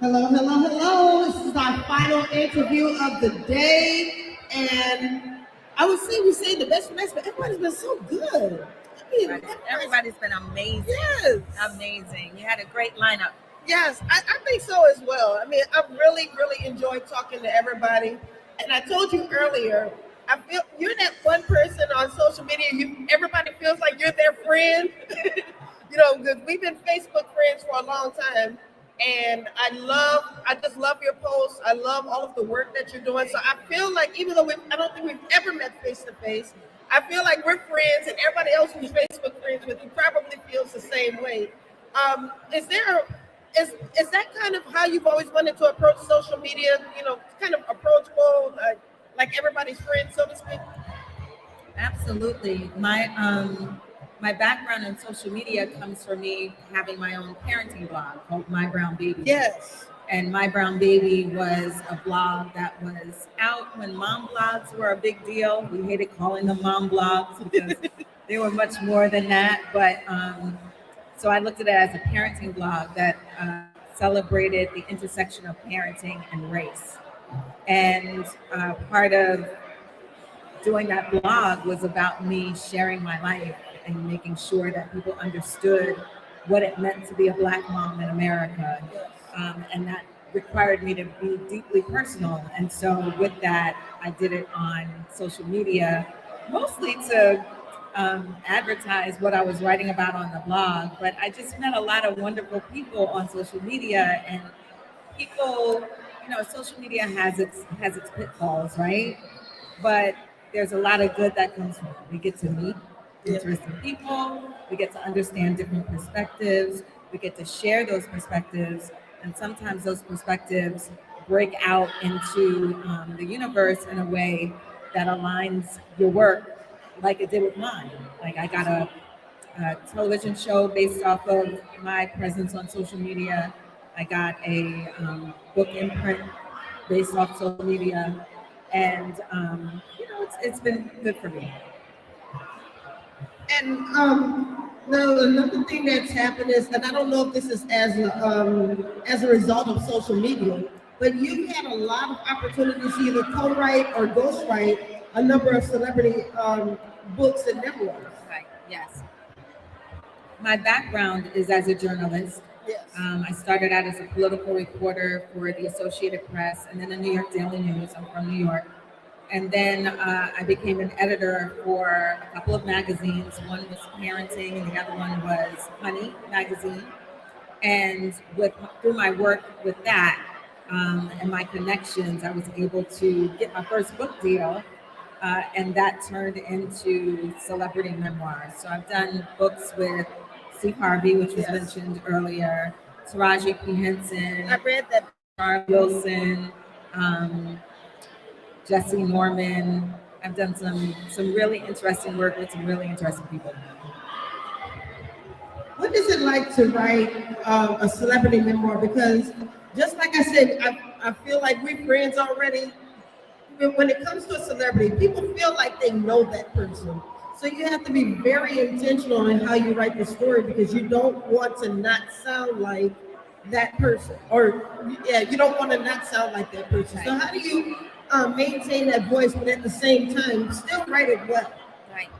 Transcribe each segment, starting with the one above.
Hello, hello, hello. This is our final interview of the day. And I would say we say the best for next, but everybody's been so good. Everybody's been amazing. Yes. Amazing. You had a great lineup. Yes, I think so as well. I mean, I've really, really enjoyed talking to everybody. And I told you earlier, I feel you're that one person on social media, everybody feels like you're their friend. Because we've been Facebook friends for a long time. And I just love your posts. I love all of the work that you're doing. So I feel like even though I don't think we've ever met face to face, I feel like we're friends, and everybody else who's Facebook friends with you probably feels the same way. Is there is that kind of how you've always wanted to approach social media? Kind of approachable, like everybody's friend, so to speak. Absolutely. My background in social media comes from me having my own parenting blog called My Brown Baby. Yes. And My Brown Baby was a blog that was out when mom blogs were a big deal. We hated calling them mom blogs because they were much more than that. But so I looked at it as a parenting blog that celebrated the intersection of parenting and race. And part of doing that blog was about me sharing my life and making sure that people understood what it meant to be a Black mom in America. And that required me to be deeply personal. And so with that, I did it on social media, mostly to advertise what I was writing about on the blog. But I just met a lot of wonderful people on social media, and people, social media has its pitfalls, right? But there's a lot of good that comes from it. We get to meet interesting people. We get to understand different perspectives. We get to share those perspectives. And sometimes those perspectives break out into the universe in a way that aligns your work like it did with mine. Like I got a television show based off of my presence on social media. I got a book imprint based off social media. And, it's been good for me. And now another thing that's happened is, and I don't know if this is as a result of social media, but you've had a lot of opportunities to either co-write or ghostwrite a number of celebrity books and memoirs. Right. Yes. My background is as a journalist. Yes. I started out as a political reporter for the Associated Press and then the New York Daily News. I'm from New York. And then I became an editor for a couple of magazines. One was Parenting, and the other one was Honey magazine. And through my work with that and my connections, I was able to get my first book deal, and that turned into celebrity memoirs. So I've done books with Steve Harvey, which was mentioned earlier, Taraji P. Henson. I read that. Charles Wilson. Jesse Norman. I've done some really interesting work with some really interesting people. What is it like to write a celebrity memoir? Because just like I said, I feel like we're friends already. When it comes to a celebrity, people feel like they know that person. So you have to be very intentional in how you write the story, because you don't want to not sound like that person. Or you don't want to not sound like that person. So how do you maintain that voice, but at the same time still write it well? Right.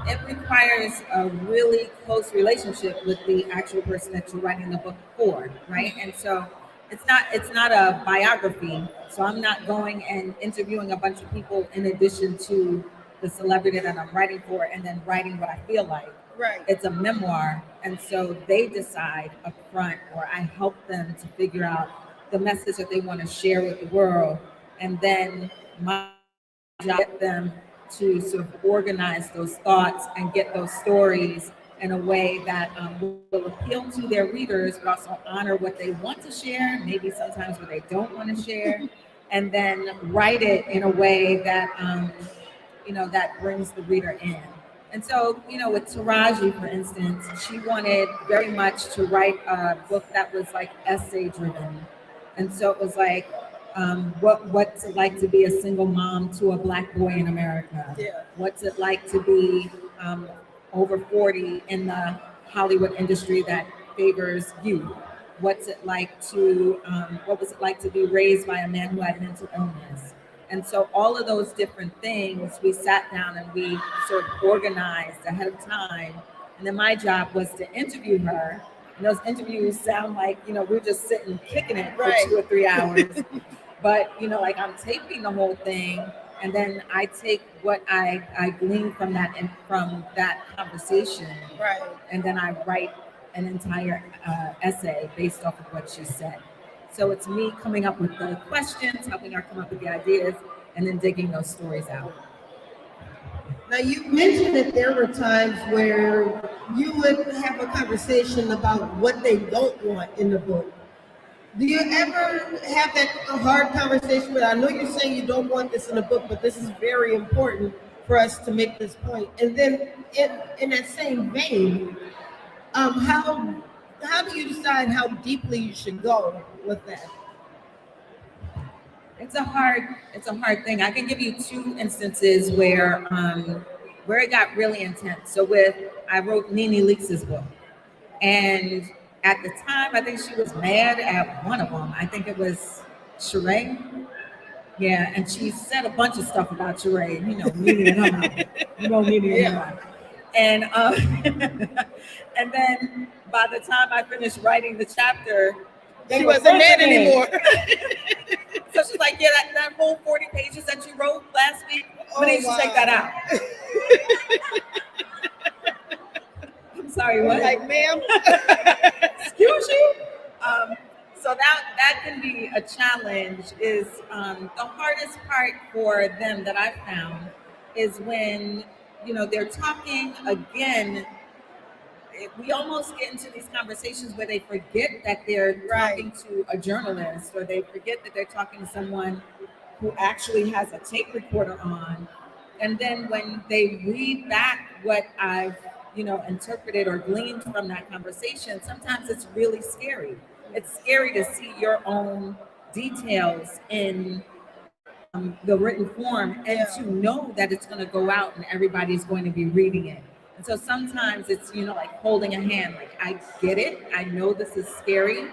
It requires a really close relationship with the actual person that you're writing the book for, right? And so it's not a biography. So I'm not going and interviewing a bunch of people in addition to the celebrity that I'm writing for and then writing what I feel like. Right. It's a memoir. And so they decide up front, or I help them to figure out the message that they want to share with the world. And then my job is to get them to sort of organize those thoughts and get those stories in a way that will appeal to their readers, but also honor what they want to share, maybe sometimes what they don't want to share, and then write it in a way that, that brings the reader in. And so, with Taraji, for instance, she wanted very much to write a book that was like essay driven. And so it was like, what's it like to be a single mom to a Black boy in America? Yeah. What's it like to be over 40 in the Hollywood industry that favors youth? what was it like to be raised by a man who had mental illness. And so all of those different things, we sat down and we sort of organized ahead of time. And then my job was to interview her. And those interviews sound like, we're just sitting kicking it for Right. 2 or 3 hours. But, like I'm taping the whole thing. And then I take what I glean from that conversation. Right. And then I write an entire essay based off of what she said. So it's me coming up with the questions, helping her come up with the ideas, and then digging those stories out. Now, you mentioned that there were times where you would have a conversation about what they don't want in the book. Do you ever have that hard conversation with, I know you're saying you don't want this in the book, but this is very important for us to make this point. And then in that same vein, how do you decide how deeply you should go with that? It's a hard thing. I can give you 2 instances where it got really intense. So I wrote Nene Leakes' book, and at the time, I think she was mad at one of them. I think it was Sheree. Yeah, and she said a bunch of stuff about Sheree. Nene and her mouth. Nene and her mouth. And and then by the time I finished writing the chapter, She wasn't mad anymore. So she's like, yeah, that whole 40 pages that you wrote last week, we need to take that out. I'm sorry, what? Like, ma'am? Excuse you? So that can be a challenge. Is the hardest part for them that I've found is when, they're talking again. We almost get into these conversations where they forget that they're talking to a journalist, or they forget that they're talking to someone who actually has a tape recorder on. And then when they read back what I've, interpreted or gleaned from that conversation, sometimes it's really scary. It's scary to see your own details in the written form, and to know that it's going to go out and everybody's going to be reading it. And so sometimes it's, like holding a hand, like, I get it. I know this is scary,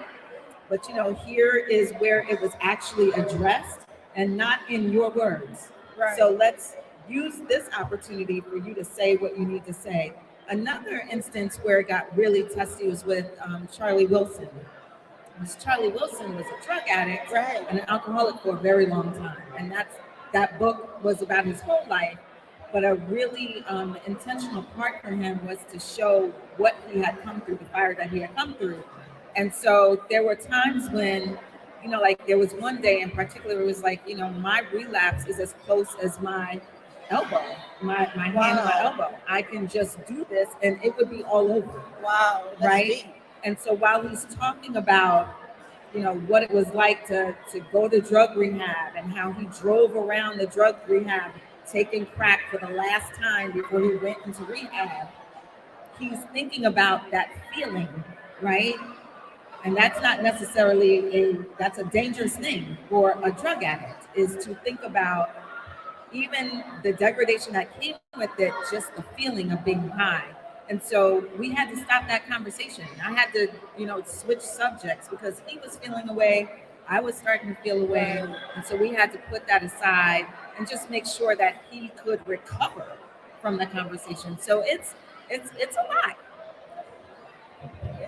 but, here is where it was actually addressed and not in your words. Right. So let's use this opportunity for you to say what you need to say. Another instance where it got really testy was with Charlie Wilson. Charlie Wilson was a drug addict and an alcoholic for a very long time. And that book was about his whole life. But a really intentional part for him was to show what he had come through, the fire that he had come through. And so there were times when, like there was one day in particular, it was like, my relapse is as close as my elbow, my hand and my elbow. I can just do this and it would be all over. Wow. Right? Deep. And so while he's talking about, what it was like to go to drug rehab and how he drove around the drug rehab taking crack for the last time before he went into rehab, he's thinking about that feeling, right? And that's not necessarily that's a dangerous thing for a drug addict, is to think about even the degradation that came with it, just the feeling of being high. And so we had to stop that conversation. I had to, switch subjects because he was feeling away. I was starting to feel away. And so we had to put that aside and just make sure that he could recover from the conversation. So it's a lot.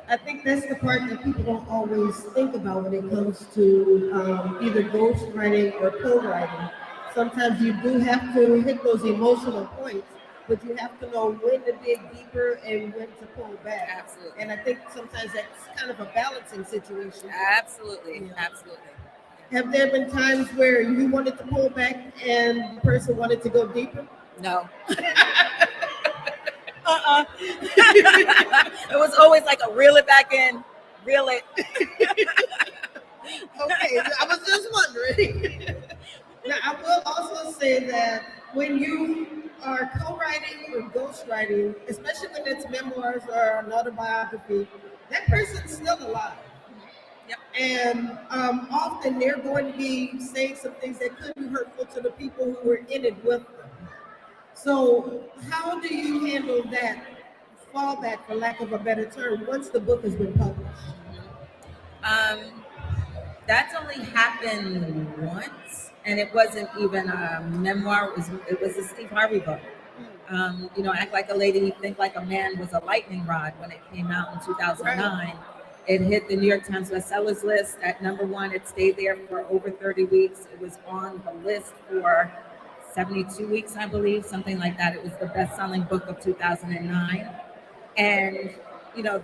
I think that's the part that people don't always think about when it comes to either ghostwriting or co-writing. Sometimes you do have to hit those emotional points, but you have to know when to dig deeper and when to pull back. Absolutely. And I think sometimes that's kind of a balancing situation. Absolutely. Yeah. Absolutely. Have there been times where you wanted to pull back and the person wanted to go deeper? No. It was always like a reel it back in, reel it. Okay, I was just wondering. Now, I will also say that when you are co-writing or ghostwriting, especially when it's memoirs or an autobiography, that person's still alive. Yep. And often they're going to be saying some things that could be hurtful to the people who were in it with them. So how do you handle that fallback, for lack of a better term, once the book has been published? Um, that's only happened once, and it wasn't even a memoir. It was a Steve Harvey book. Act Like a Lady, Think Like a Man was a lightning rod when it came out in Right. 2009. It hit the New York Times bestsellers list at number one. It stayed there for over 30 weeks. It was on the list for 72 weeks, I believe, something like that. It was the best-selling book of 2009. And,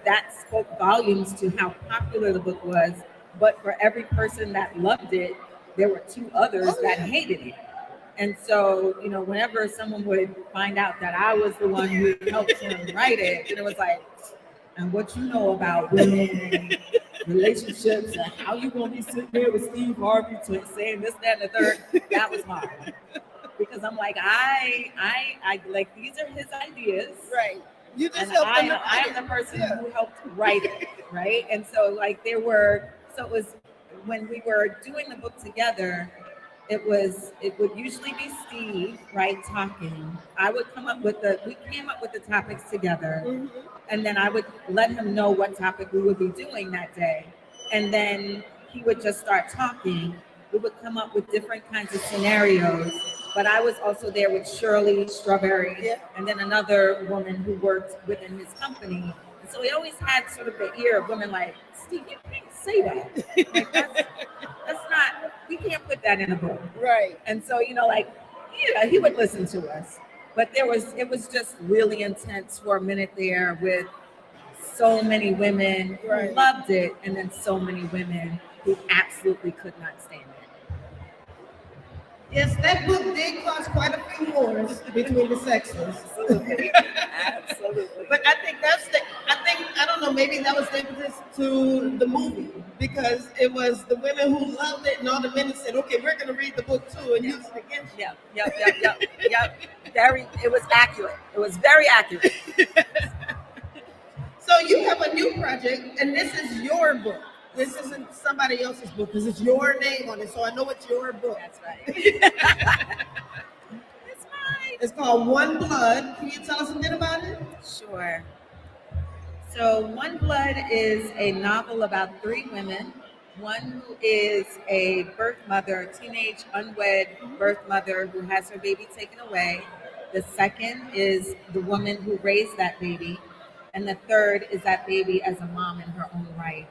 that spoke volumes to how popular the book was. But for every person that loved it, there were two others Oh, that yeah. hated it. And so, whenever someone would find out that I was the one who helped him write it, and it was like, and what you know about women and relationships and how you gonna be sitting there with Steve Harvey saying this, that, and the third, that was hard. Because I'm like, I like these are his ideas. Right. You just And helped them to I write am the it. person Yeah. who helped write it, right? And so like so it was when we were doing the book together, it would usually be Steve, right, talking. We came up with the topics together, Mhm. and then I would let him know what topic we would be doing that day. And then he would just start talking. We would come up with different kinds of scenarios. But I was also there with Shirley Strawberry, Yeah. and then another woman who worked within his company. And so he always had sort of the ear of women like, Steve, you can't say that. Like, that's not, we can't put that in a book. Right. And so, he would listen to us. But it was just really intense for a minute there with so many women who Right. loved it, and then so many women who absolutely could not stand it. Yes, that book did cause quite a few wars between the sexes. Absolutely. Absolutely. But I don't know, maybe that was the impetus to the movie because it was the women who loved it and all the men said, okay, we're going to read the book too and use it against you. Yep. It was accurate. It was very accurate. So you have a new project and this is your book. This isn't somebody else's book because it's your name on it. So I know it's your book. That's right. It's mine. It's called One Blood. Can you tell us a bit about it? Sure. So, One Blood is a novel about three women. One who is a birth mother, a teenage unwed birth mother who has her baby taken away. The second is the woman who raised that baby. And the third is that baby as a mom in her own right.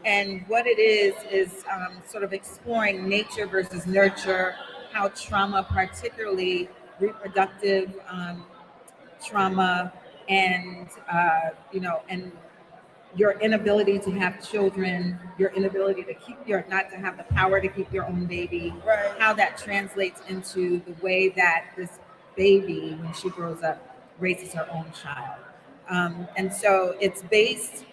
And what it is sort of exploring nature versus nurture, how trauma, particularly reproductive trauma, and and your inability to have children, your inability to not to have the power to keep your own baby, Right. how that translates into the way that this baby, when she grows up, raises her own child. And so it's based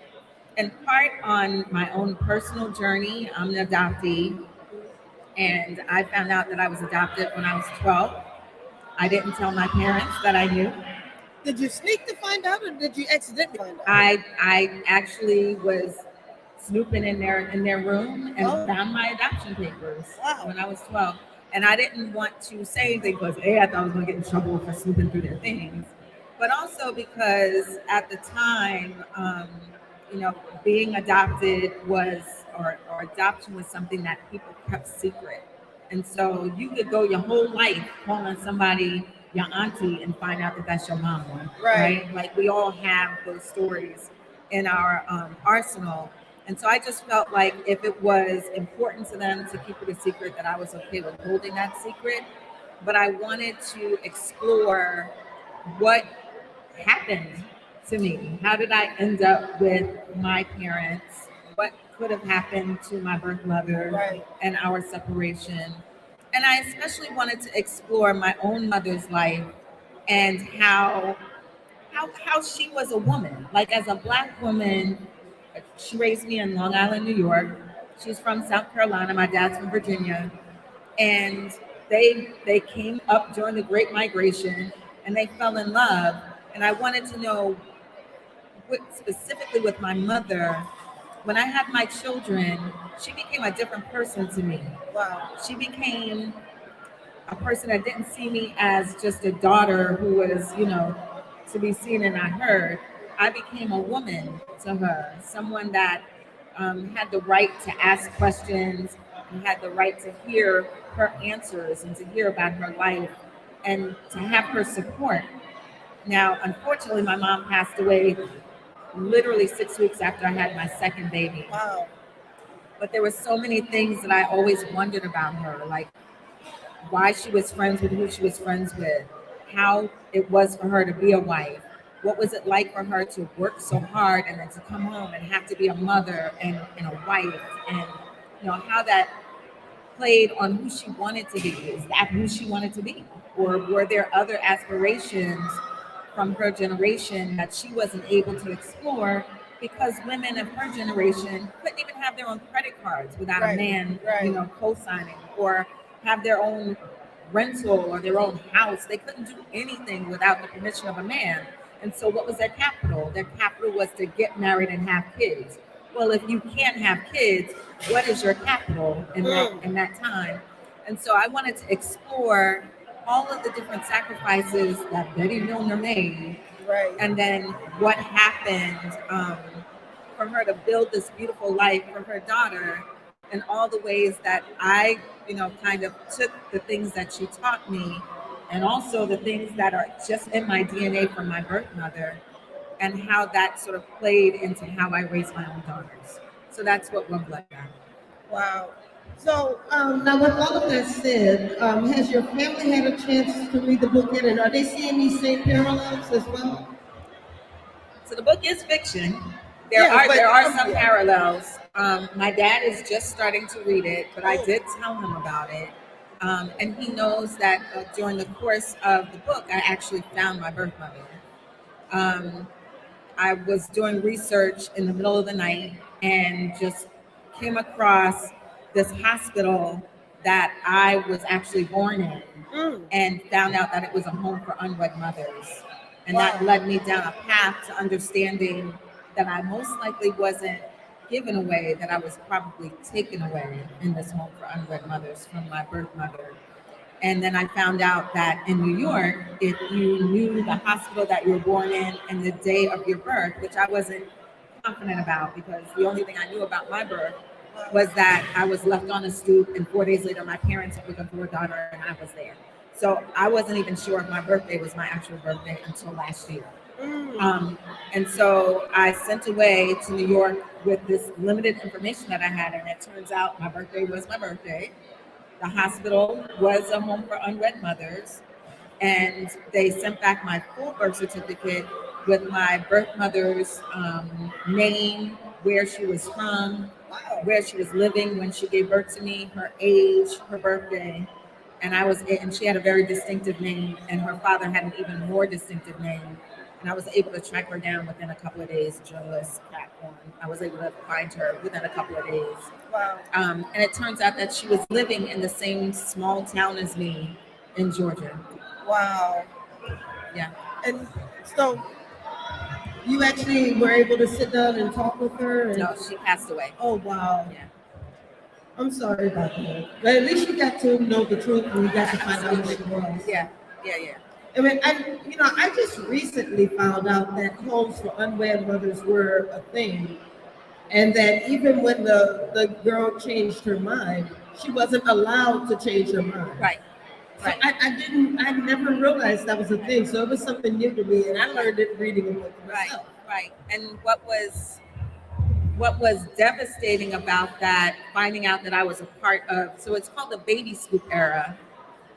in part on my own personal journey. I'm an adoptee, and I found out that I was adopted when I was 12. I didn't tell my parents that I knew. Did you sneak to find out or did you accidentally find out? I actually was snooping in their room and found my adoption papers when I was 12. And I didn't want to say anything because I thought I was going to get in trouble for snooping through their things, but also because at the time, being adopted or adoption was something that people kept secret. And so you could go your whole life calling somebody your auntie and find out that that's your mama, right? Like we all have those stories in our arsenal. And so I just felt like if it was important to them to keep it a secret, that I was okay with holding that secret. But I wanted to explore what happened to me. How did I end up with my parents? What could have happened to my birth mother and our separation? And I especially wanted to explore my own mother's life and how she was a woman. Like as a Black woman, she raised me in Long Island, New York. She's from South Carolina. My dad's from Virginia, and they came up during the Great Migration, and they fell in love. And I wanted to know specifically with my mother. When I had my children, she became a different person to me. Wow. She became a person that didn't see me as just a daughter who was, to be seen and not heard. I became a woman to her, someone that had the right to ask questions and had the right to hear her answers and to hear about her life and to have her support. Now, unfortunately, my mom passed away literally 6 weeks after I had my second baby. Wow. But there were so many things that I always wondered about her, like why she was friends with who she was friends with, how it was for her to be a wife, what was it like for her to work so hard and then to come home and have to be a mother and a wife, and how that played on who she wanted to be. Is that who she wanted to be? Or were there other aspirations from her generation that she wasn't able to explore because women of her generation couldn't even have their own credit cards without a Right, man, right. co-signing, or have their own rental or their own house. They couldn't do anything without the permission of a man. And so what was their capital? Their capital was to get married and have kids. Well, if you can't have kids, what is your capital in that time? And so I wanted to explore all of the different sacrifices that Betty Millner made, Right. and then what happened for her to build this beautiful life for her daughter, and all the ways that I, kind of took the things that she taught me, and also the things that are just in my DNA from my birth mother, and how that sort of played into how I raise my own daughters. So that's what One Blood got. Wow. So now, with all of that said, has your family had a chance to read the book yet, and are they seeing these same parallels as well? So the book is fiction. Yeah, but- There are some parallels. My dad is just starting to read it, but I did tell him about it. And he knows that during the course of the book, I actually found my birth mother. I was doing research in the middle of the night and just came across this hospital that I was actually born in, and found out that it was a home for unwed mothers. And that led me down a path to understanding that I most likely wasn't given away, that I was probably taken away in this home for unwed mothers from my birth mother. And then I found out that in New York, if you knew the hospital that you were born in and the day of your birth, which I wasn't confident about, because the only thing I knew about my birth was that I was left on a stoop, and 4 days later my parents were looking for a daughter and I was there. So I wasn't even sure if my birthday was my actual birthday until last year. And so I sent away to New York with this limited information that I had, and it turns out my birthday was my birthday. The hospital was a home for unwed mothers, and they sent back my full birth certificate with my birth mother's name, where she was from, where she was living when she gave birth to me, her age, her birthday. And she had a very distinctive name, and her father had an even more distinctive name. And I was able to track her down within a couple of days. Journalist platform. I was able to find her within a couple of days. Wow. And it turns out that she was living in the same small town as me in Georgia. Wow. Yeah. And so you actually were able to sit down and talk with her? And... No, she passed away. Oh, wow. Yeah. I'm sorry about that. But at least you got to know the truth and you got to find out what it was. Yeah. I mean, I just recently found out that homes for unwed mothers were a thing. And that even when the girl changed her mind, she wasn't allowed to change her mind. Right. So I never realized that was a thing. So it was something new to me, and I learned it reading a book myself. Right. And what was devastating about that, finding out that I was a part of, so it's called the baby scoop era.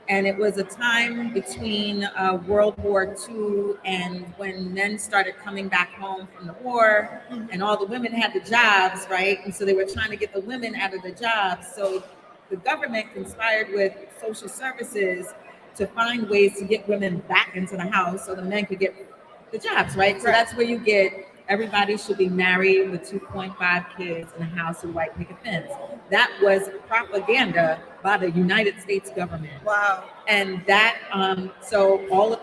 And it was a time between World War II and when men started coming back home from the war, and all the women had the jobs, right? And so they were trying to get the women out of the jobs. So the government conspired with social services to find ways to get women back into the house so the men could get the jobs, right? So that's where you get everybody should be married with 2.5 kids in a house with white picket fence. That was propaganda by the United States government. Wow. And that,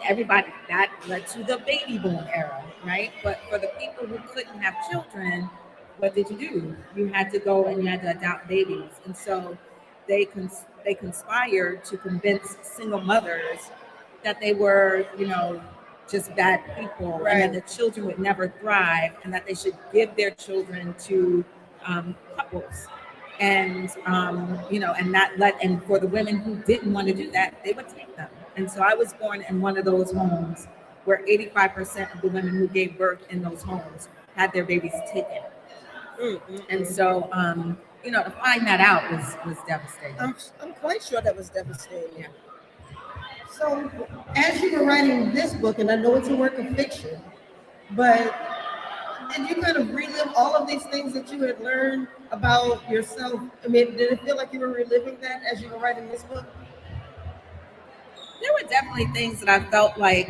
everybody, that led to the baby boom era, right? But for the people who couldn't have children, what did you do? You had to go and you had to adopt babies. And so they conspired to convince single mothers that they were, just bad people, and that the children would never thrive, and that they should give their children to couples. And and that let and for the women who didn't want to do that, they would take them. And so I was born in one of those homes where 85% of the women who gave birth in those homes had their babies taken. And so to find that out was devastating. I'm quite sure that was devastating. Yeah. So, as you were writing this book, and I know it's a work of fiction, but did you kind of relive all of these things that you had learned about yourself? I mean, did it feel like you were reliving that as you were writing this book? There were definitely things that I felt like,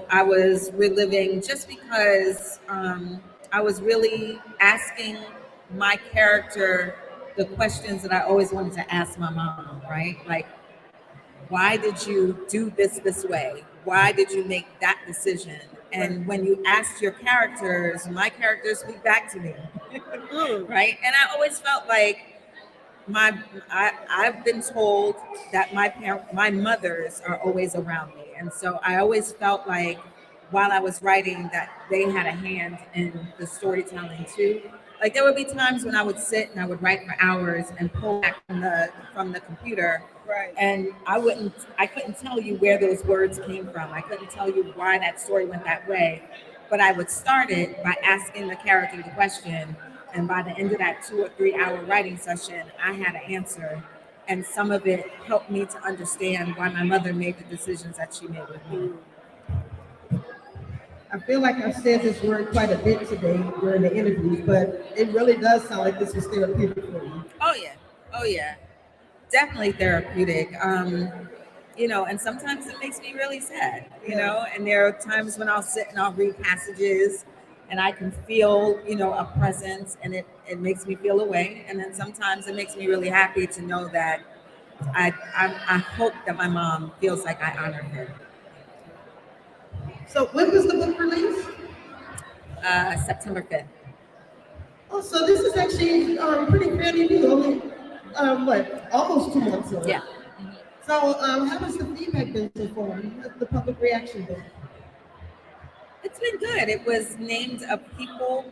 I was reliving just because I was really asking my character the questions that I always wanted to ask my mom, right? Like, why did you do this way? Why did you make that decision? And when you asked your characters, my characters speak back to me, right? And I always felt like I've been told that my mothers are always around me, and so I always felt like while I was writing that they had a hand in the storytelling too. Like there would be times when I would sit and I would write for hours and pull back from the computer, Right. and I couldn't tell you where those words came from. I couldn't tell you why that story went that way, but I would start it by asking the character the question. And by the end of that 2 or 3 hour writing session, I had an answer. And some of it helped me to understand why my mother made the decisions that she made with me. I feel like I've said this word quite a bit today during the interviews, but it really does sound like this was therapeutic for you. Oh, yeah. Oh, yeah. Definitely therapeutic. And sometimes it makes me really sad, and there are times when I'll sit and I'll read passages and I can feel, a presence, and it makes me feel a way. And then sometimes it makes me really happy to know that I hope that my mom feels like I honored her. So when was the book released? September 5th. Oh, so this is actually pretty fairly new. Only, almost 2 months old. Yeah. So how has the feedback been so far? What's the public reaction been? It's been good. It was named a People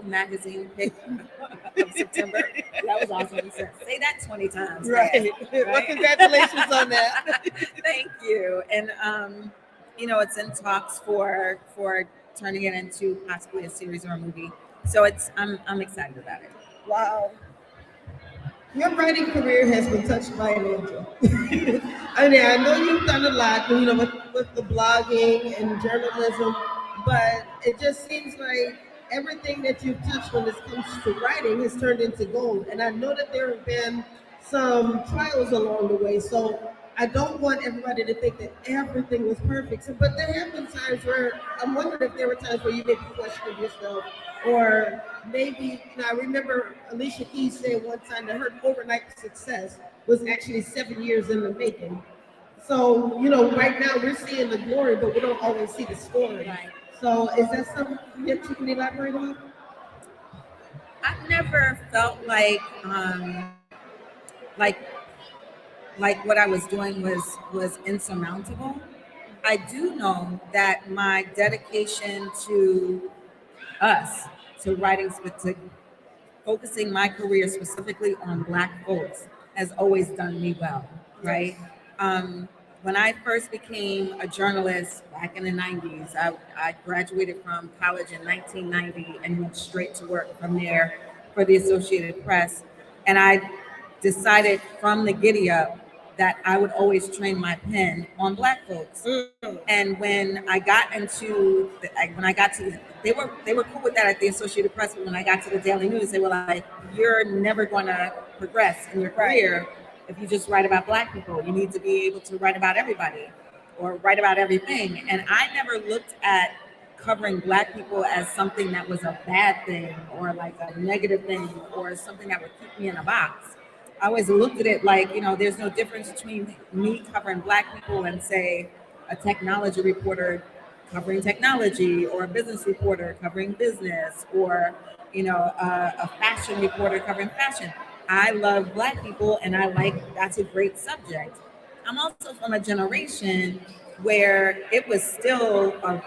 magazine pick of September. That was awesome. Say that 20 times. Right. Well, congratulations on that. Thank you. And it's in talks for turning it into possibly a series or a movie. So I'm excited about it. Wow. Your writing career has been touched by an angel. I mean, I know you've done a lot, with the blogging and journalism, but it just seems like everything that you've touched when it comes to writing has turned into gold. And I know that there have been some trials along the way, so I don't want everybody to think that everything was perfect. So, but there have been times where I'm wondering if there were times where you maybe questioned yourself, or maybe. Now, I remember Alicia Keys said one time that her overnight success was actually 7 years in the making. So, right now we're seeing the glory, but we don't always see the story. Right. So, is that something that you can elaborate on? I've never felt like like what I was doing was insurmountable. I do know that my dedication to us, to writing, to focusing my career specifically on Black folks, has always done me well, right? When I first became a journalist back in the 90s, I graduated from college in 1990 and went straight to work from there for the Associated Press. And I decided from the giddy up that I would always train my pen on Black folks. And when I got into they were cool with that at the Associated Press, but when I got to the Daily News, they were like, "You're never going to progress in your career if you just write about Black people. You need to be able to write about everybody or write about everything." And I never looked at covering Black people as something that was a bad thing or like a negative thing or something that would keep me in a box. I always looked at it like, there's no difference between me covering Black people and, say, a technology reporter covering technology, or a business reporter covering business, or, a fashion reporter covering fashion. I love Black people, and that's a great subject. I'm also from a generation where it was still a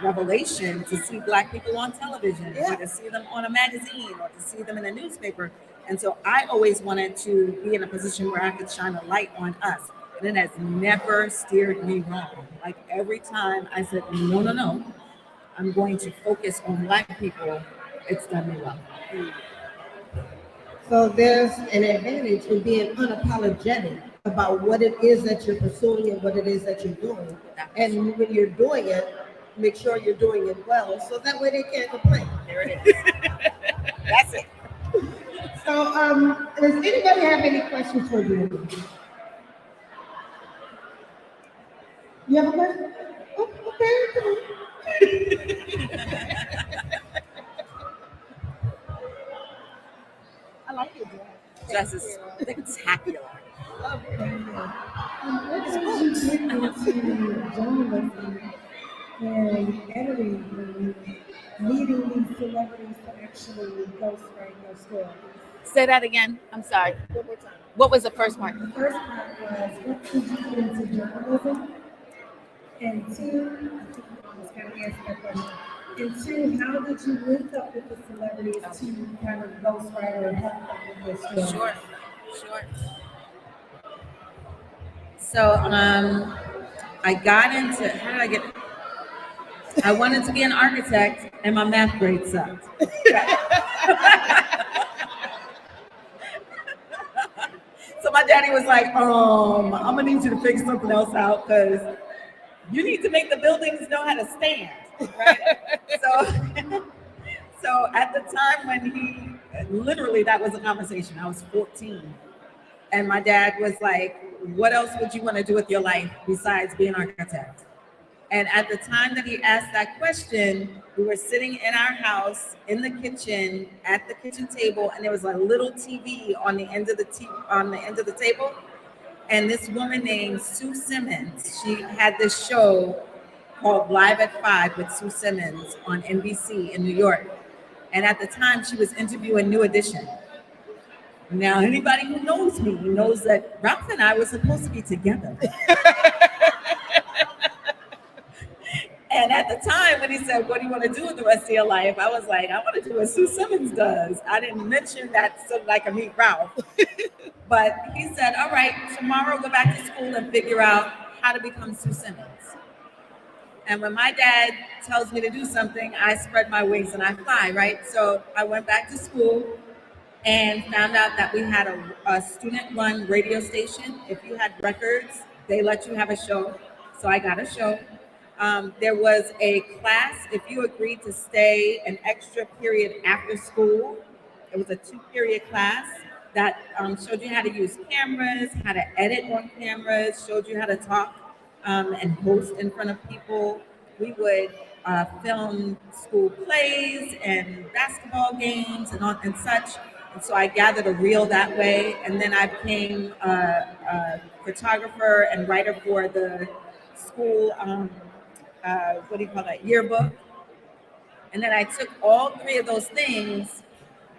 revelation to see Black people on television, Yeah. or to see them on a magazine, or to see them in a newspaper. And so I always wanted to be in a position where I could shine a light on us. And it has never steered me wrong. Like every time I said, no, no, no, I'm going to focus on Black people, it's done me well. So there's an advantage in being unapologetic about what it is that you're pursuing and what it is that you're doing. And when you're doing it, make sure you're doing it well, so that way they can't complain. There it is. That's it. So, does anybody have any questions for you? You have a question? Oh, okay. Come on. I like your dress. Dress is spectacular. What did you get into journalism and editing and meeting these celebrities to actually ghostwrite your stories? Say that again. I'm sorry. One more time. What was the first part? The first part was, what did you get into journalism? And two, I think you almost kind of answered that question. And two, how did you link up with the celebrities to kind of ghostwrite or help them with their story? Sure. So I got into, how did I get, I wanted to be an architect and my math grade sucked. So my daddy was like, I'm gonna need you to figure something else out because you need to make the buildings know how to stand, right? So at the time when literally that was a conversation, I was 14. And my dad was like, what else would you want to do with your life besides be an architect? And at the time that he asked that question, we were sitting in our house in the kitchen at the kitchen table, and there was a little TV on the end of the table. And this woman named Sue Simmons, she had this show called Live at 5 with Sue Simmons on NBC in New York. And at the time, she was interviewing New Edition. Now, anybody who knows me knows that Ralph and I were supposed to be together. And at the time when he said, what do you want to do with the rest of your life? I was like, I want to do what Sue Simmons does. I didn't mention that so I could meet Ralph. But he said, all right, tomorrow go back to school and figure out how to become Sue Simmons. And when my dad tells me to do something, I spread my wings and I fly, right? So I went back to school and found out that we had a student-run radio station. If you had records, they let you have a show. So I got a show. There was a class, if you agreed to stay an extra period after school, it was a 2-period class that showed you how to use cameras, how to edit on cameras, showed you how to talk and host in front of people. We would film school plays and basketball games and such. And so I gathered a reel that way. And then I became a photographer and writer for the school, yearbook. And then I took all 3 of those things,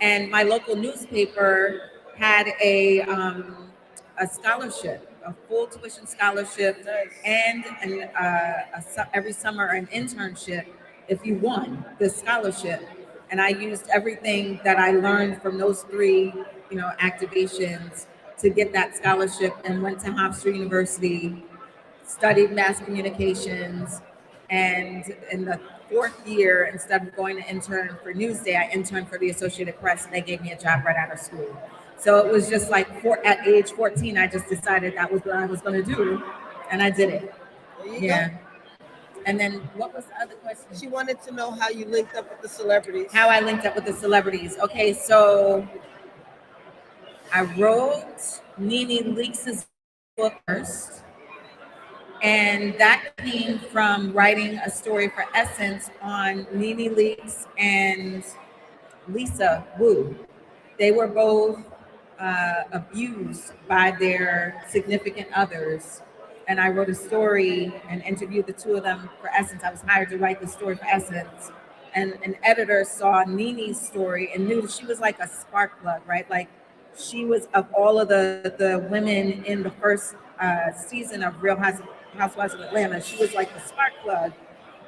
and my local newspaper had a scholarship, a full tuition scholarship, and every summer an internship if you won the scholarship. And I used everything that I learned from those 3, activations to get that scholarship, and went to Hofstra University, studied mass communications, and in the 4th year, instead of going to intern for Newsday, I interned for the Associated Press, and they gave me a job right out of school. So it was just like at age 14, I just decided that was what I was going to do, and I did it. There you go. And then what was the other question? She wanted to know how you linked up with the celebrities. How I linked up with the celebrities. Okay, so I wrote Nene Leakes' book first. And that came from writing a story for Essence on Nene Leakes and Lisa Wu. They were both abused by their significant others. And I wrote a story and interviewed the 2 of them for Essence. I was hired to write the story for Essence. And an editor saw Nene's story and knew she was like a spark plug, right? Like she was, of all of the women in the first season of Real Housewives of Atlanta. She was like the spark plug.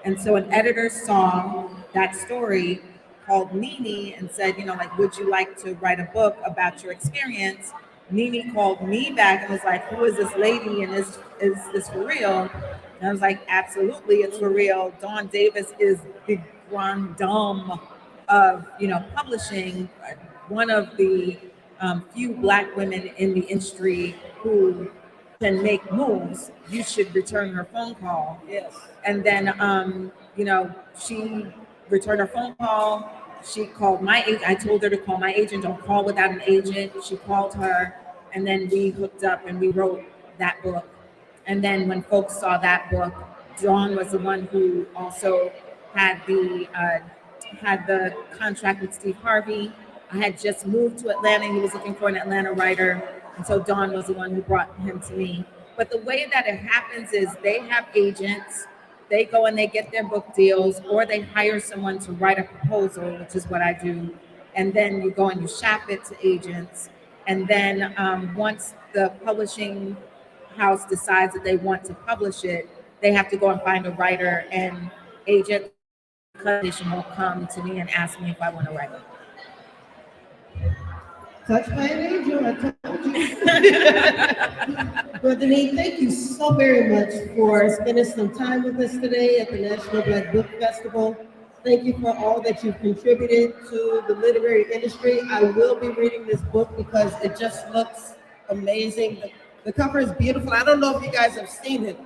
And so an editor saw that story, called Nene and said, like, would you like to write a book about your experience? Nene called me back and was like, who is this lady and is this for real? And I was like, absolutely, it's for real. Dawn Davis is the grande dame of, publishing, one of the few Black women in the industry who can make moves. You should return her phone call. Yes. And then, she returned her phone call. She called my agent. I told her to call my agent. Don't call without an agent. She called her, and then we hooked up and we wrote that book. And then when folks saw that book, Dawn was the one who also had the contract with Steve Harvey. I had just moved to Atlanta. He was looking for an Atlanta writer, and so Dawn was the one who brought him to me. But the way that it happens is they have agents. They go and they get their book deals, or they hire someone to write a proposal, which is what I do. And then you go and you shop it to agents. And then once the publishing house decides that they want to publish it, they have to go and find a writer, and agent will come to me and ask me if I want to write it. Touch by an angel, I told you. Well, Denene, thank you so very much for spending some time with us today at the National Black Book Festival. Thank you for all that you've contributed to the literary industry. I will be reading this book because it just looks amazing. The cover is beautiful. I don't know if you guys have seen it,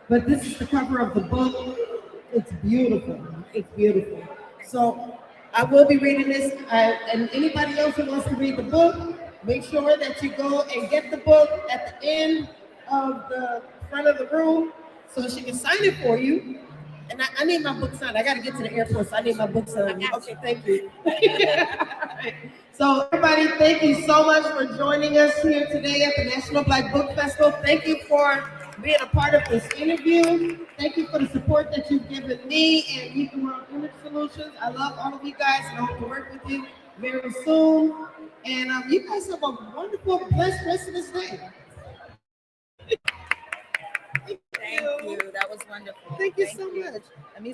but this is the cover of the book. It's beautiful. It's beautiful. So I will be reading this, and anybody else who wants to read the book, make sure that you go and get the book at the end of the front of the room so she can sign it for you. And I need my book signed. I got to get to the airport, so I need my book signed. Okay, thank you. So everybody, thank you so much for joining us here today at the National Black Book Festival. Thank you for being a part of this interview. Thank you for the support that you've given me and Meet the World Image Solutions. I love all of you guys and I hope to work with you very soon. And you guys have a wonderful, blessed rest of this day. Thank you. That was wonderful. Thank you so much. Let me